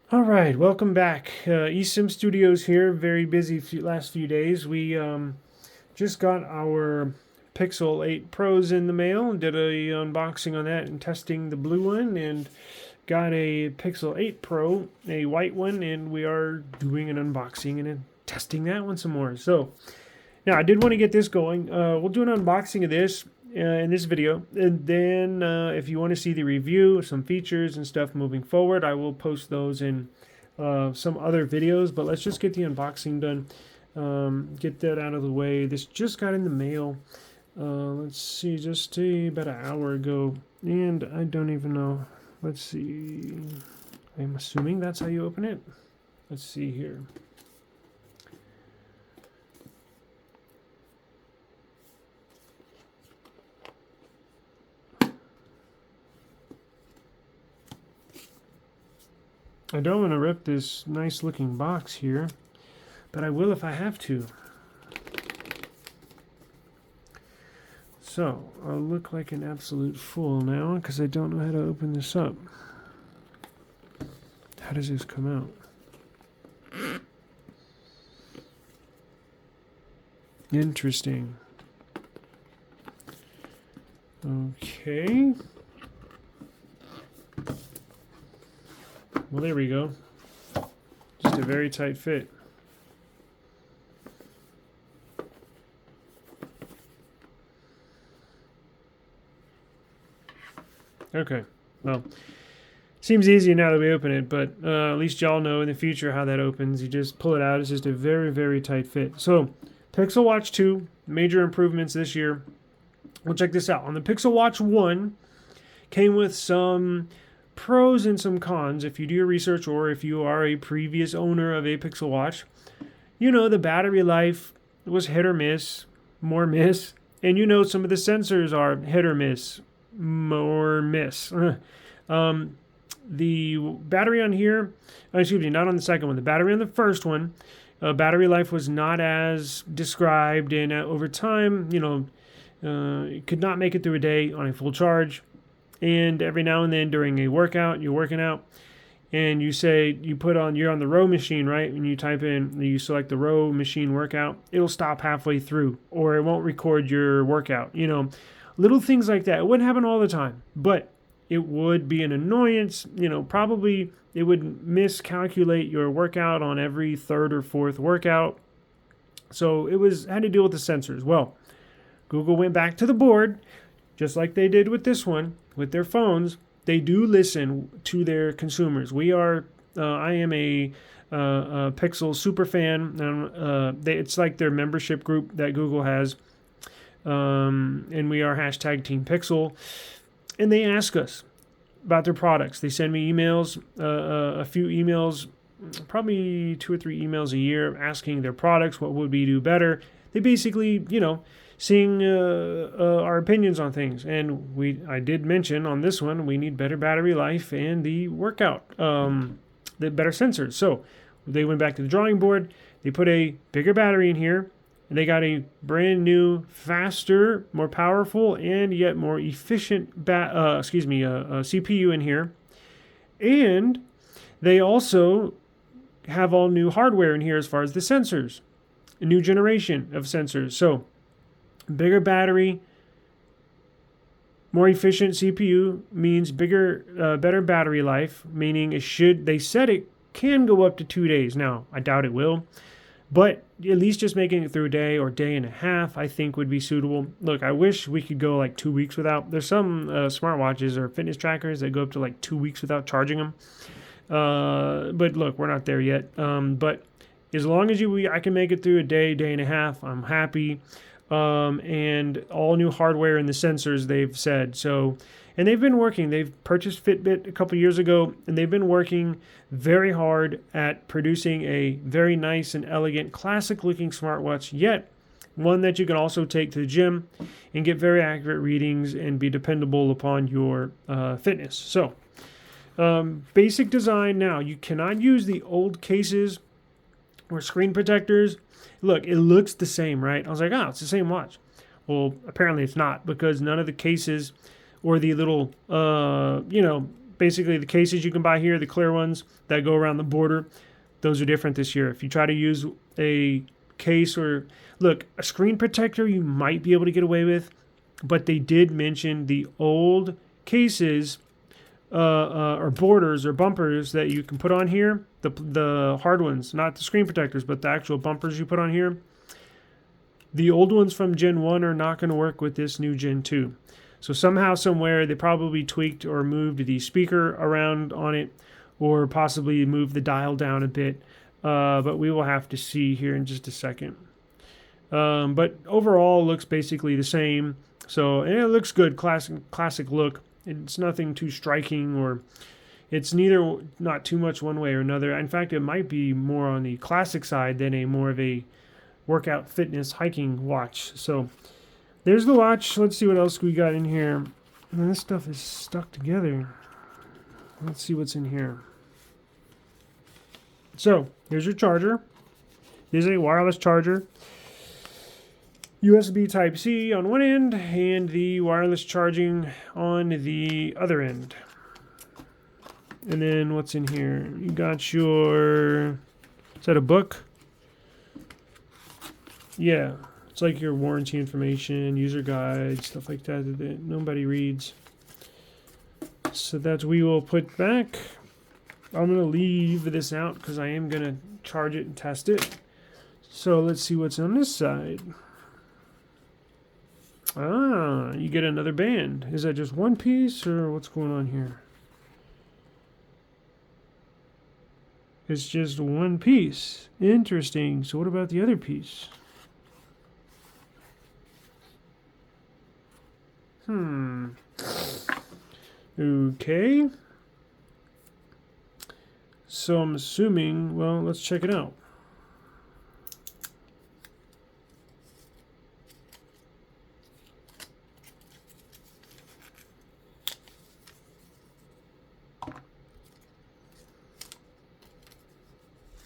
All right, welcome back. eSIM Studios here. Very busy last few days. We just got our Pixel 8 Pros in the mail and did a unboxing on that and testing the blue one, and got a Pixel 8 Pro, a white one, and we are doing an unboxing and testing that one some more. So now I did want to get this going. We'll do an unboxing of this in this video, and then if you want to see the review, some features and stuff moving forward, I will post those in some other videos. But let's just get the unboxing done, get that out of the way. This just got in the mail. Let's see, just about an hour ago, and I don't even know. Let's see. I'm assuming that's how you open it. Let's see here. I don't want to rip this nice looking box here, but I will if I have to. So, I'll look like an absolute fool now because I don't know how to open this up. How does this come out? Interesting. Okay. Well, there we go. Just a very tight fit. Okay, well, seems easy now that we open it, but at least y'all know in the future how that opens. You just pull it out. It's just a very, very tight fit. So, Pixel Watch 2, major improvements this year. Well, check this out. On the Pixel Watch 1, came with some pros and some cons. If you do your research, or if you are a previous owner of a Pixel Watch, you know the battery life was hit or miss, more miss, and you know some of the sensors are hit or miss, more miss. The battery on here, excuse me, not on the second one, the battery on the first one, battery life was not as described, and over time, it could not make it through a day on a full charge. And every now and then during a workout, you're working out, and you're on the row machine, right? And you type in, you select the row machine workout, it'll stop halfway through, or it won't record your workout. Little things like that. It wouldn't happen all the time, but it would be an annoyance. Probably it would miscalculate your workout on every third or fourth workout. So had to deal with the sensors. Well, Google went back to the board, just like they did with this one, with their phones. They do listen to their consumers. I am a Pixel super fan. It's like their membership group that Google has. And we are hashtag Team Pixel. And they ask us about their products. They send me emails, a few emails, probably 2 or 3 emails a year, asking their products, what would we do better. They basically, seeing our opinions on things. And I did mention on this one, we need better battery life and the workout, the better sensors. So they went back to the drawing board. They put a bigger battery in here. And they got a brand new, faster, more powerful, and yet more efficient CPU in here. And they also have all new hardware in here as far as the sensors, a new generation of sensors. So bigger battery, more efficient CPU means better battery life, meaning they said it can go up to 2 days. Now, I doubt it will, but at least just making it through a day or day and a half, I think would be suitable. Look, I wish we could go like 2 weeks without. There's some smartwatches or fitness trackers that go up to like 2 weeks without charging them. But look, we're not there yet. But as long as I can make it through a day, day and a half, I'm happy. And all new hardware and the sensors, they've said. So, and they've been working. They've purchased Fitbit a couple years ago, and they've been working very hard at producing a very nice and elegant, classic-looking smartwatch, yet one that you can also take to the gym and get very accurate readings and be dependable upon your fitness. So, basic design now. You cannot use the old cases or screen protectors. Look, it looks the same, right? I was like, it's the same watch. Well, apparently it's not, because none of the cases or the little, basically the cases you can buy here, the clear ones that go around the border, those are different this year. If you try to use a case or, look, a screen protector you might be able to get away with, but they did mention the old cases or borders or bumpers that you can put on here, the hard ones, not the screen protectors, but the actual bumpers you put on here. The old ones from Gen 1 are not going to work with this new Gen 2. So somehow, somewhere, they probably tweaked or moved the speaker around on it, or possibly moved the dial down a bit. But we will have to see here in just a second. But overall, looks basically the same. So, and it looks good, classic look. It's nothing too striking, or it's not too much one way or another. In fact, it might be more on the classic side than more of a workout, fitness, hiking watch. So there's the watch. Let's see what else we got in here. And this stuff is stuck together. Let's see what's in here. So here's your charger. This is a wireless charger. USB Type-C on one end and the wireless charging on the other end. And then what's in here? You got your, is that a book? Yeah, it's like your warranty information, user guide, stuff like that nobody reads. So that we will put back. I'm going to leave this out because I am going to charge it and test it. So let's see what's on this side. Ah, you get another band. Is that just one piece or what's going on here? It's just one piece. Interesting. So what about the other piece? Okay. So I'm assuming, well, let's check it out.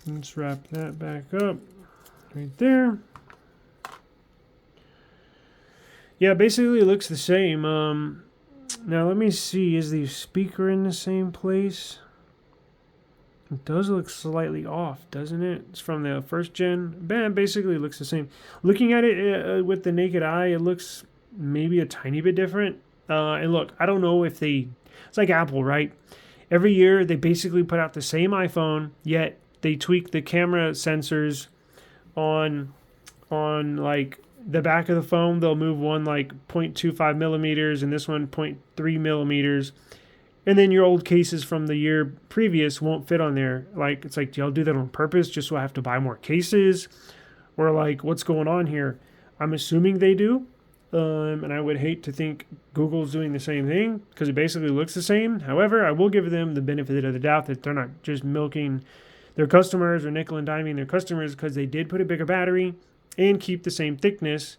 Let's wrap that back up right there. Yeah, basically it looks the same. Now let me see, is the speaker in the same place? It does look slightly off, doesn't it? It's from the first gen. Basically it looks the same. Looking at it with the naked eye, it looks maybe a tiny bit different. And look, I don't know if it's like Apple, right? Every year they basically put out the same iPhone, yet they tweak the camera sensors on like the back of the phone. They'll move one like 0.25 millimeters and this one 0.3 millimeters. And then your old cases from the year previous won't fit on there. Like, it's like, do y'all do that on purpose just so I have to buy more cases? Or like, what's going on here? I'm assuming they do. And I would hate to think Google's doing the same thing because it basically looks the same. However, I will give them the benefit of the doubt that they're not just milking their customers or nickel and diming their customers, because they did put a bigger battery and keep the same thickness,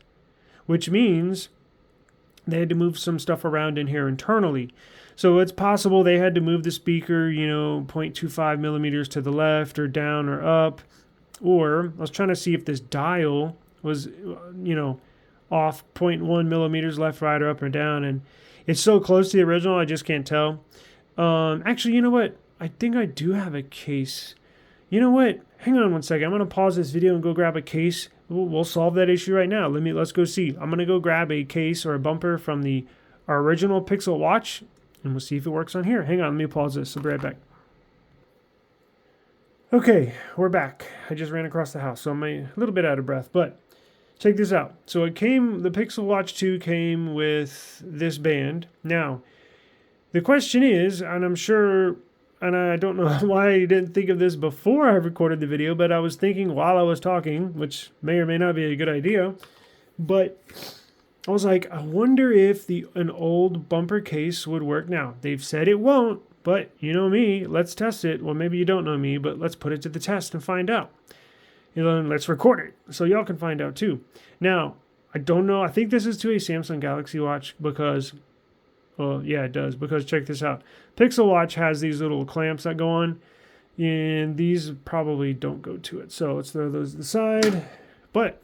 which means they had to move some stuff around in here internally. So it's possible they had to move the speaker, 0.25 millimeters to the left or down or up. Or I was trying to see if this dial was, off 0.1 millimeters left, right, or up or down. And it's so close to the original, I just can't tell. Actually, you know what? I think I do have a case. You know what? Hang on one second. I'm going to pause this video and go grab a case. We'll solve that issue right now. Let's go see. I'm going to go grab a case or a bumper from our original Pixel watch, and we'll see if it works on here. Hang on. Let me pause this. I'll be right back. Okay, we're back. I just ran across the house, so I'm a little bit out of breath, but check this out. So the Pixel Watch 2 came with this band. Now, the question is, and I'm sure, and I don't know why I didn't think of this before I recorded the video, but I was thinking while I was talking, which may or may not be a good idea, but I was like, I wonder if an old bumper case would work now. They've said it won't, but you know me, let's test it. Well, maybe you don't know me, but let's put it to the test and find out. And let's record it so y'all can find out too. Now, I don't know. I think this is to a Samsung Galaxy Watch because, well, yeah, it does. Because check this out. Pixel Watch has these little clamps that go on, and these probably don't go to it. So let's throw those to the side. But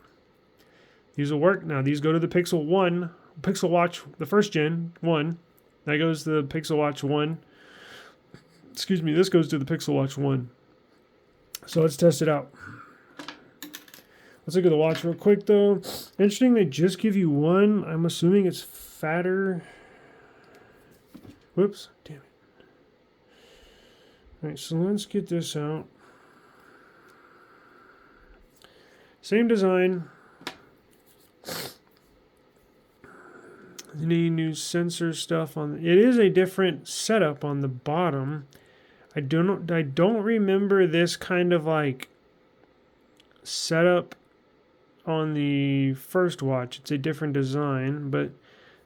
these will work. Now, these go to the Pixel Watch, the first gen 1. That goes to the Pixel Watch 1. Excuse me, this goes to the Pixel Watch 1. So let's test it out. Let's look at the watch real quick, though. Interesting, they just give you one. I'm assuming it's fatter. Whoops, damn it. All right, so let's get this out. Same design. Any new sensor stuff on it is a different setup on the bottom. I don't remember this kind of like setup on the first watch. It's a different design, but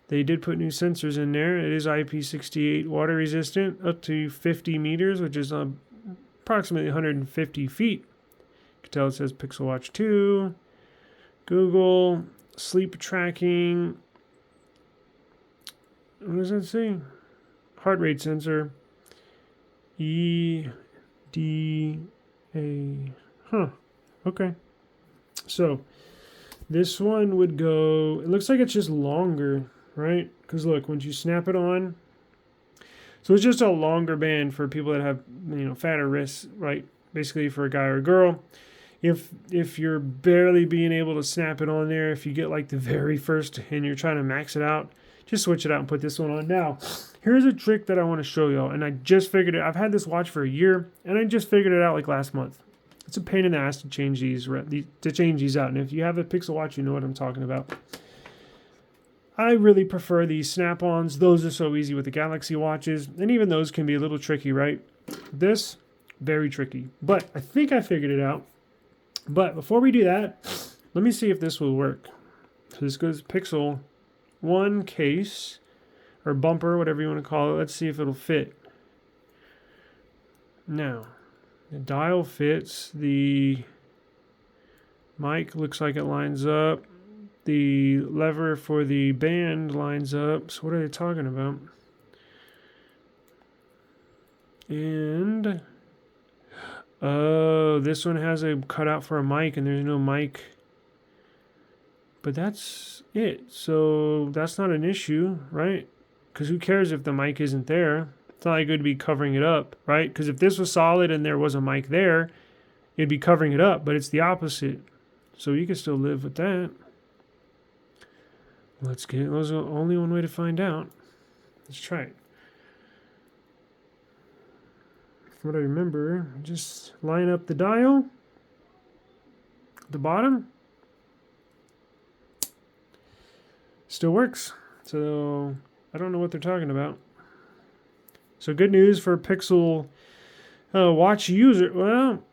they did put new sensors in there. It is IP68 water resistant up to 50 meters, which is approximately 150 feet. You can tell it says Pixel Watch 2, Google, sleep tracking. What does that say? Heart rate sensor. EDA. Huh. Okay. So this one would go, it looks like it's just longer, right? Because look, once you snap it on, so it's just a longer band for people that have, fatter wrists, right? Basically for a guy or a girl. If you're barely being able to snap it on there, if you get like the very first and you're trying to max it out, just switch it out and put this one on. Now, here's a trick that I want to show y'all, and I just figured it. I've had this watch for a year, and I just figured it out like last month. It's a pain in the ass to change these out, and if you have a Pixel Watch, you know what I'm talking about. I really prefer these snap-ons. Those are so easy with the Galaxy watches, and even those can be a little tricky, right? This, very tricky, but I think I figured it out. But before we do that, let me see if this will work. So this goes Pixel 1 case, or bumper, whatever you want to call it. Let's see if it'll fit. Now, the dial fits. The mic looks like it lines up. The lever for the band lines up. So what are they talking about? And oh, this one has a cutout for a mic, and there's no mic. But that's it. So that's not an issue, right? Because who cares if the mic isn't there? It's not like it would be covering it up, right? Because if this was solid and there was a mic there, it'd be covering it up, but it's the opposite. So you can still live with that. Let's get, there's only one way to find out. Let's try it. From what I remember, just line up the dial at the bottom. Still works. So I don't know what they're talking about. So good news for Pixel Watch user. Well,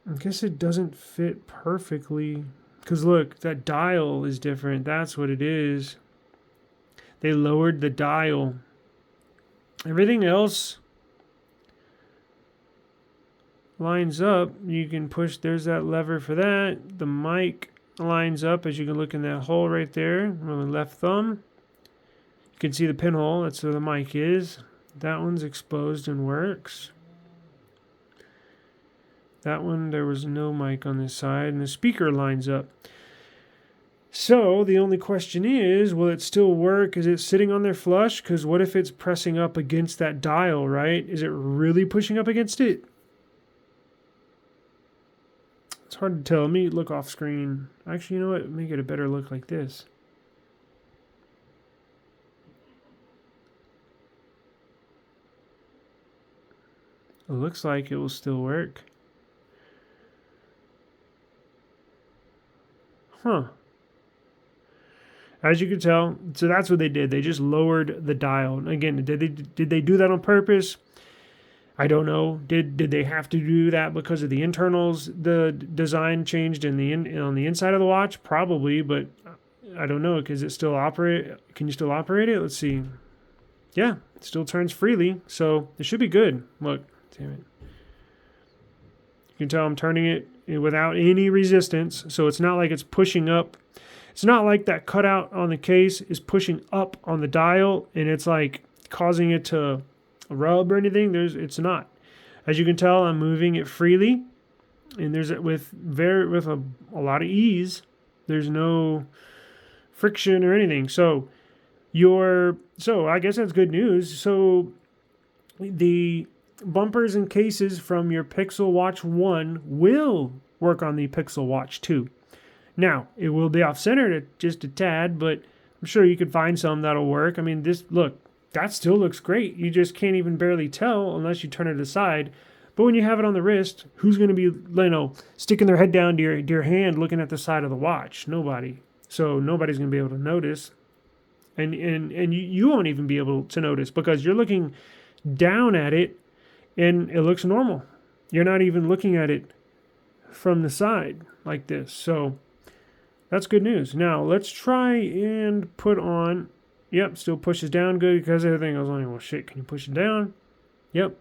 I guess it doesn't fit perfectly. Because look, that dial is different. That's what it is. They lowered the dial. Everything else lines up. You can push, there's that lever for that. The mic lines up, as you can look in that hole right there on the left thumb. You can see the pinhole. That's where the mic is. That one's exposed and works. That one, there was no mic on this side, and the speaker lines up. So the only question is, will it still work? Is it sitting on there flush? Because what if it's pressing up against that dial, right? Is it really pushing up against it? It's hard to tell. Let me look off screen. Actually, you know what? Make it a better look like this. It looks like it will still work. Huh. As you can tell, so that's what they did. They just lowered the dial. Again, did they do that on purpose? I don't know. Did they have to do that because of the internals? The design changed on the inside of the watch, probably, but I don't know. Because it still operate? Can you still operate it? Let's see. Yeah, it still turns freely, so it should be good. Look, damn it. You can tell I'm turning it without any resistance, so it's not like it's pushing up. It's not like that cutout on the case is pushing up on the dial and it's like causing it to rub or anything. It's not. As you can tell, I'm moving it freely, and there's with a lot of ease. There's no friction or anything. So So I guess that's good news. So the bumpers and cases from your Pixel Watch 1 will work on the Pixel Watch 2. Now, it will be off-center just a tad, but I'm sure you could find some that'll work. I mean, that still looks great. You just can't even barely tell unless you turn it aside. But when you have it on the wrist, who's going to be, sticking their head down to your hand looking at the side of the watch? Nobody. So nobody's going to be able to notice. And you won't even be able to notice because you're looking down at it and it looks normal. You're not even looking at it from the side like this. So that's good news. Now let's try and put on, yep, still pushes down good because everything goes on. Well, shit, can you push it down? Yep.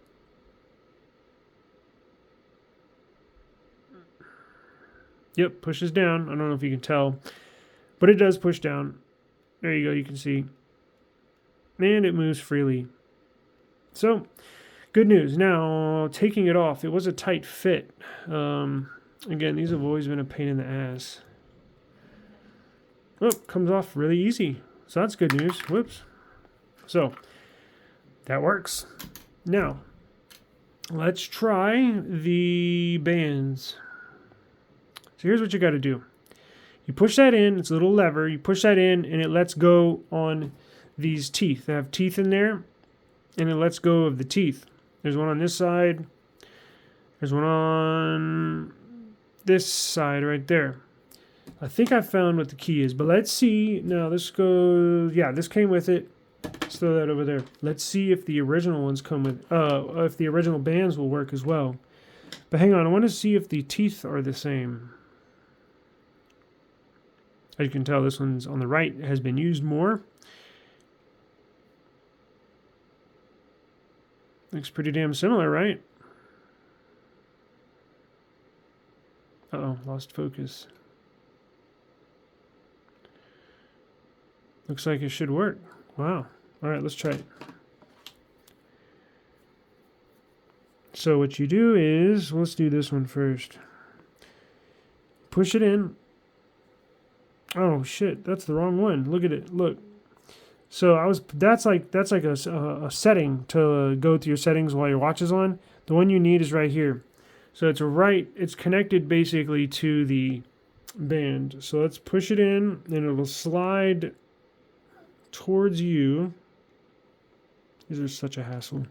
Yep, pushes down. I don't know if you can tell, but it does push down. There you go, you can see. And it moves freely. So, good news. Now, taking it off, it was a tight fit. Again, these have always been a pain in the ass. Oh, comes off really easy. So that's good news. Whoops. So, that works. Now, let's try the bands. So here's what you got to do. You push that in, it's a little lever, you push that in and it lets go on these teeth. They have teeth in there and it lets go of the teeth. There's one on this side. There's one on this side right there. I think I found what the key is, but let's see. Now this goes, yeah, this came with it. Let's throw that over there. Let's see if the original ones come with, if the original bands will work as well. But hang on, I want to see if the teeth are the same. As you can tell, this one's on the right has been used more. Looks pretty damn similar, right? Uh-oh, lost focus. Looks like it should work. Wow. All right, let's try it. So what you do is, let's do this one first. Push it in. Oh shit, that's the wrong one. Look at it. Look. So that's like a setting to go to your settings while your watch is on. The one you need is right here. So it's connected basically to the band. So let's push it in and it will slide towards you. These are such a hassle.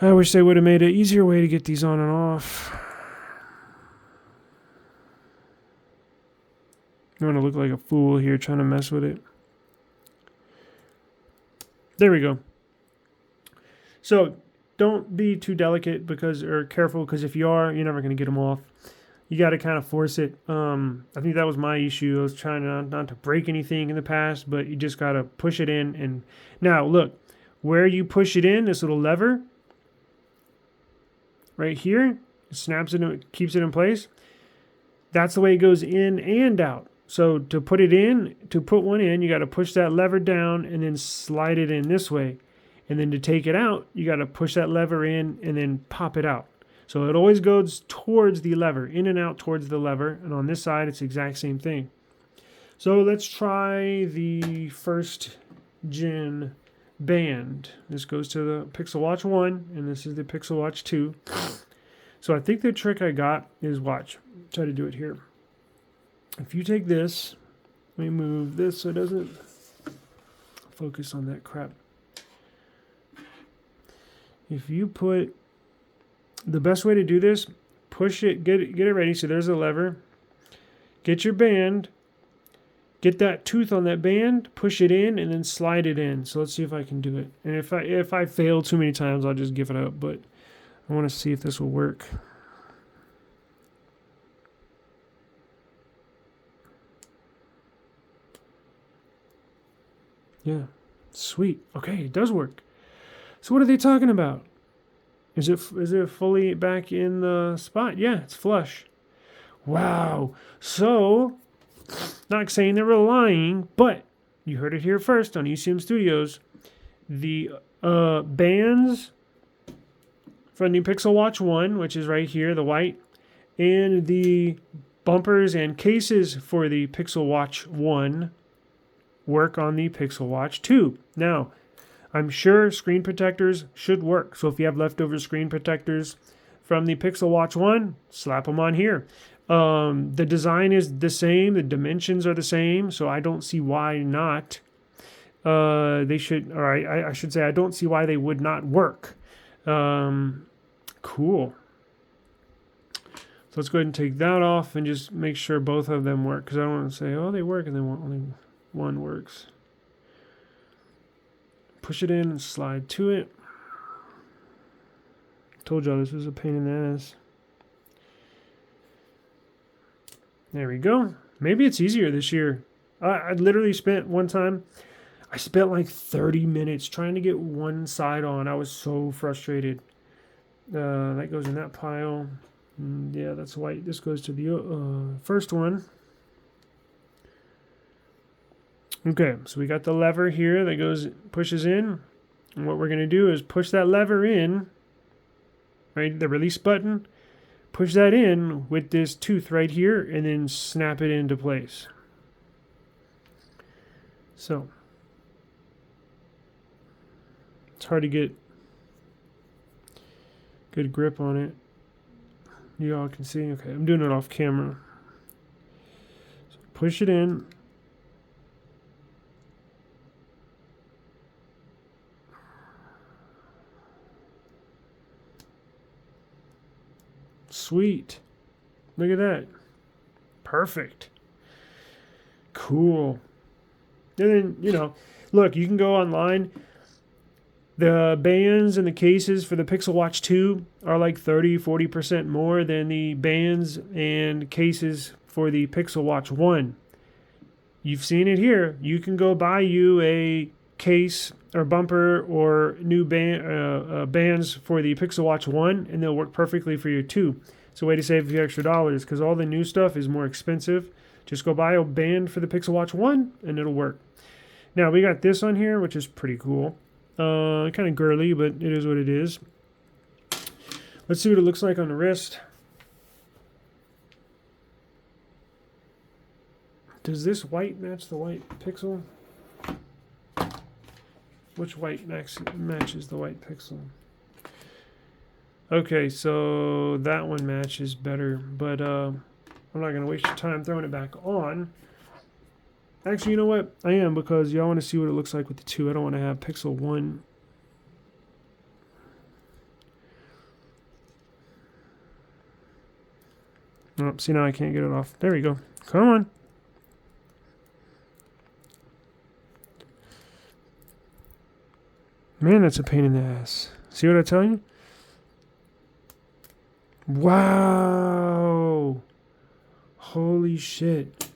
I wish they would have made an easier way to get these on and off. I want to look like a fool here trying to mess with it. There we go. So don't be too delicate or careful because if you are, you're never going to get them off. You got to kind of force it. I think that was my issue. I was trying not to break anything in the past, but you just got to push it in. And now look, where you push it in, this little lever right here, it snaps it, it keeps it in place. That's the way it goes in and out. So to put one in, you got to push that lever down and then slide it in this way. And then to take it out, you got to push that lever in and then pop it out. So it always goes towards the lever, in and out towards the lever. And on this side, it's the exact same thing. So let's try the first gen band. This goes to the Pixel Watch 1, and this is the Pixel Watch 2. So I think the trick I got is, watch, try to do it here. If you take this, let me move this so it doesn't focus on that crap. If you put, the best way to do this, push it, get it ready. So there's a lever. Get your band, get that tooth on that band, push it in, and then slide it in. So let's see if I can do it. And if I fail too many times, I'll just give it up. But I want to see if this will work. Yeah, sweet. Okay, it does work. So what are they talking about? Is it fully back in the spot? Yeah, it's flush. Wow. So, not saying they were lying, but you heard it here first on ECM Studios. The bands from the Pixel Watch 1, which is right here, the white, and the bumpers and cases for the Pixel Watch 1 work on the Pixel Watch 2. Now, I'm sure screen protectors should work. So if you have leftover screen protectors from the Pixel Watch 1, slap them on here. The design is the same. The dimensions are the same. So I don't see why not. They should, or I should say, I don't see why they would not work. Cool. So let's go ahead and take that off and just make sure both of them work, because I don't want to say, oh, they work, and then only one works. Push it in and slide to it. Told y'all this was a pain in the ass. There we go. Maybe it's easier this year. I literally spent one time, I spent like 30 minutes trying to get one side on. I was so frustrated. That goes in that pile. Yeah, that's white. This goes to the first one. Okay, so we got the lever here that pushes in. And what we're going to do is push that lever in, right? The release button. Push that in with this tooth right here and then snap it into place. So it's hard to get good grip on it. You all can see. Okay, I'm doing it off camera. So push it in. Sweet. Look at that. Perfect. Cool. And then, look, you can go online. The bands and the cases for the Pixel Watch 2 are like 30-40% more than the bands and cases for the Pixel Watch 1. You've seen it here. You can go buy you a case or bumper or new bands for the Pixel Watch 1, and they'll work perfectly for your 2. It's a way to save a few extra dollars, because all the new stuff is more expensive. Just go buy a band for the Pixel Watch 1 and it'll work. Now we got this on here, which is pretty cool. Kind of girly, but it is what it is. Let's see what it looks like on the wrist. Does this white match the white Pixel? Which white matches the white Pixel? Okay, so that one matches better, but I'm not going to waste your time throwing it back on. Actually, you know what? I am, because y'all want to see what it looks like with the 2. I don't want to have Pixel 1. Oh, see, now I can't get it off. There we go. Come on. Man, that's a pain in the ass. See what I tell you? Wow. Holy shit.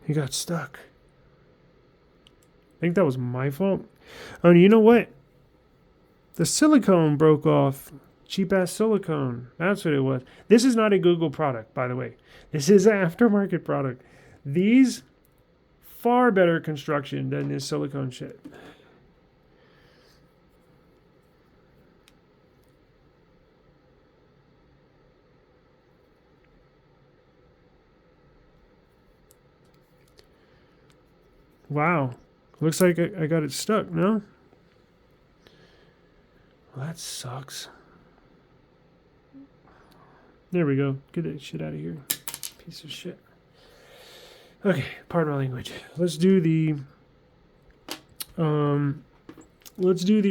He got stuck. I think that was my fault. Oh, and you know what? The silicone broke off. Cheap-ass silicone. That's what it was. This is not a Google product, by the way. This is an aftermarket product. These, far better construction than this silicone shit. Wow. Looks like I got it stuck, no? Well, that sucks. There we go. Get that shit out of here. Piece of shit. Okay, pardon my language. Let's do the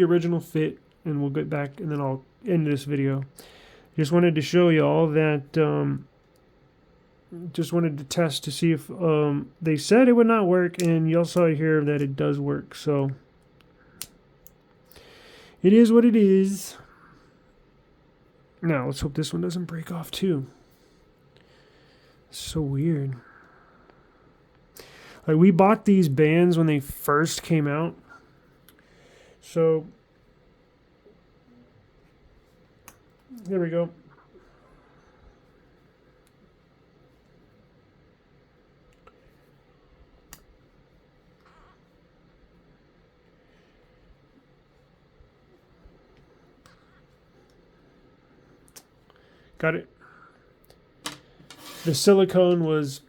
original fit, and we'll get back, and then I'll end this video. Just wanted to show y'all that just wanted to test to see if they said it would not work, and y'all saw here that it does work. So it is what it is. Now let's hope this one doesn't break off too. It's so weird. Like, we bought these bands when they first came out, so there we go. Got it. The silicone was,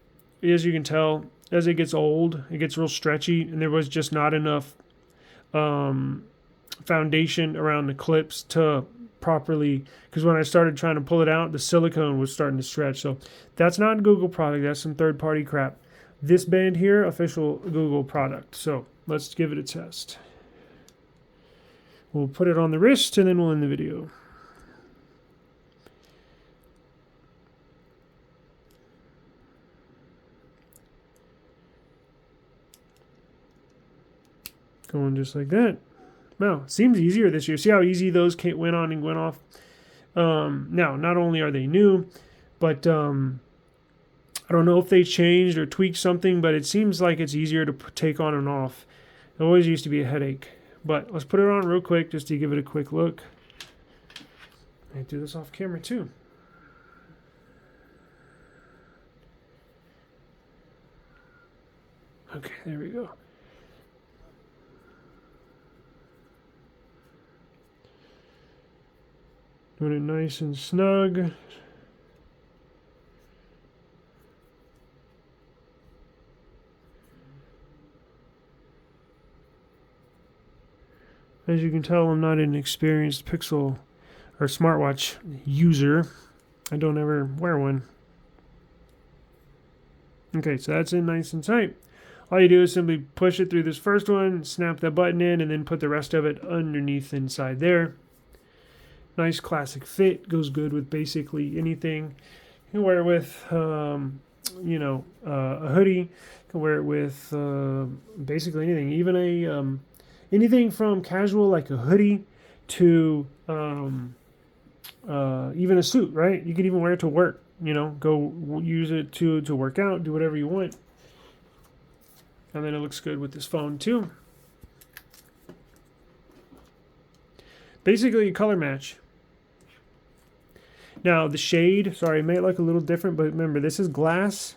as you can tell, as it gets old, it gets real stretchy, and there was just not enough foundation around the clips to properly, because when I started trying to pull it out, the silicone was starting to stretch. So that's not a Google product. That's some third-party crap. This band here, official Google product. So let's give it a test. We'll put it on the wrist and then we'll end the video. Going just like that. Wow, seems easier this year. See how easy those went on and went off? Now, not only are they new, but I don't know if they changed or tweaked something, but it seems like it's easier to take on and off. It always used to be a headache. But let's put it on real quick just to give it a quick look. I do this off camera too. Okay, there we go. Doing it nice and snug. As you can tell, I'm not an experienced Pixel or smartwatch user. I don't ever wear one. Okay, so that's in nice and tight. All you do is simply push it through this first one, snap that button in, and then put the rest of it underneath inside there. Nice classic fit, goes good with basically anything. You can wear it with, a hoodie. You can wear it with basically anything, even a anything from casual like a hoodie to even a suit, right? You could even wear it to work. Go use it to work out, do whatever you want. And then it looks good with this phone too. Basically a color match. Now the shade, sorry, it may look a little different, but remember this is glass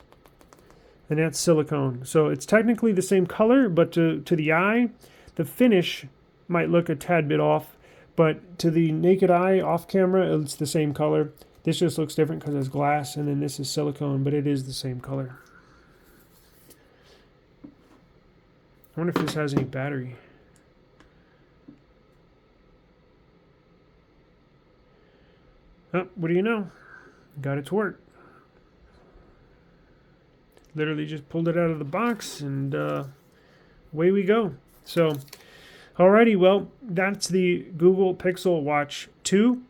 and that's silicone. So it's technically the same color, but to the eye, the finish might look a tad bit off, but to the naked eye off camera, it's the same color. This just looks different because it's glass, and then this is silicone, but it is the same color. I wonder if this has any battery. Oh, what do you know? Got it to work. Literally just pulled it out of the box, and away we go. So, alrighty, well, that's the Google Pixel Watch 2,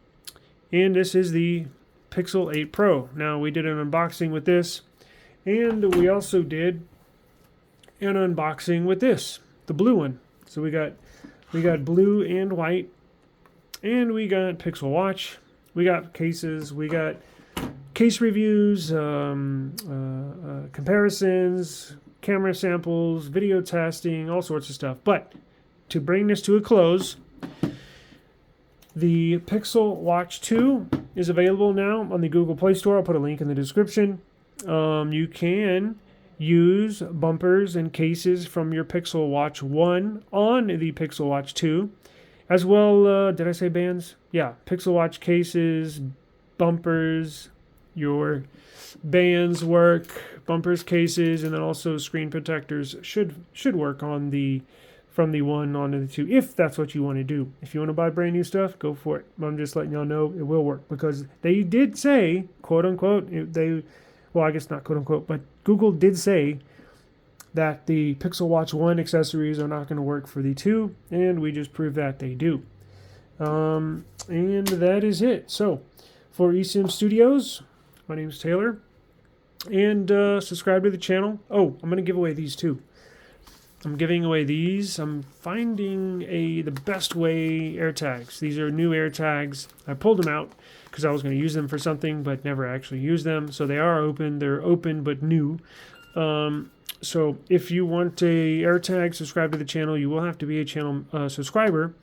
and this is the Pixel 8 Pro. Now, we did an unboxing with this, and we also did an unboxing with this, the blue one. So we got blue and white, and we got Pixel Watch. We got cases, we got case reviews, comparisons, camera samples, video testing, all sorts of stuff. But to bring this to a close, the Pixel Watch 2 is available now on the Google Play Store. I'll put a link in the description. You can use bumpers and cases from your Pixel Watch 1 on the Pixel Watch 2. As well, did I say bands? Yeah, Pixel Watch cases, bumpers, your bands work, bumpers, cases, and then also screen protectors should work on from the 1 onto the 2, if that's what you want to do. If you want to buy brand new stuff, go for it. I'm just letting y'all know it will work, because they did say, quote unquote, well, I guess not quote unquote, but Google did say that the Pixel Watch 1 accessories are not going to work for the 2, and we just proved that they do. And that is it. So, for eSIM Studios, my name's Taylor, and subscribe to the channel. Oh, I'm going to give away these too. I'm giving away these. I'm finding the Best Way AirTags. These are new AirTags. I pulled them out because I was going to use them for something, but never actually used them. So they are open. They're open but new. So if you want a AirTag, subscribe to the channel. You will have to be a channel subscriber.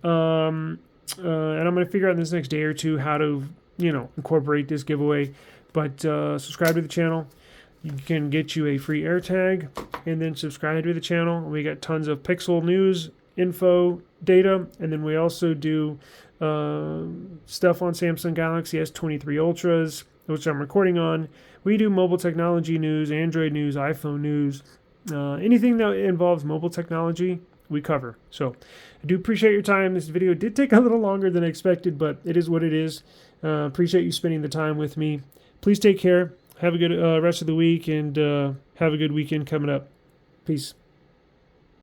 And I'm going to figure out in this next day or two how to, incorporate this giveaway. But subscribe to the channel. You can get you a free AirTag, and then subscribe to the channel. We got tons of Pixel news, info, data, and then we also do stuff on Samsung Galaxy S23 Ultras, which I'm recording on. We do mobile technology news, Android news, iPhone news, anything that involves mobile technology, we cover. So I do appreciate your time. This video did take a little longer than expected, but it is what it is. Appreciate you spending the time with me. Please take care. Have a good rest of the week, and have a good weekend coming up. Peace.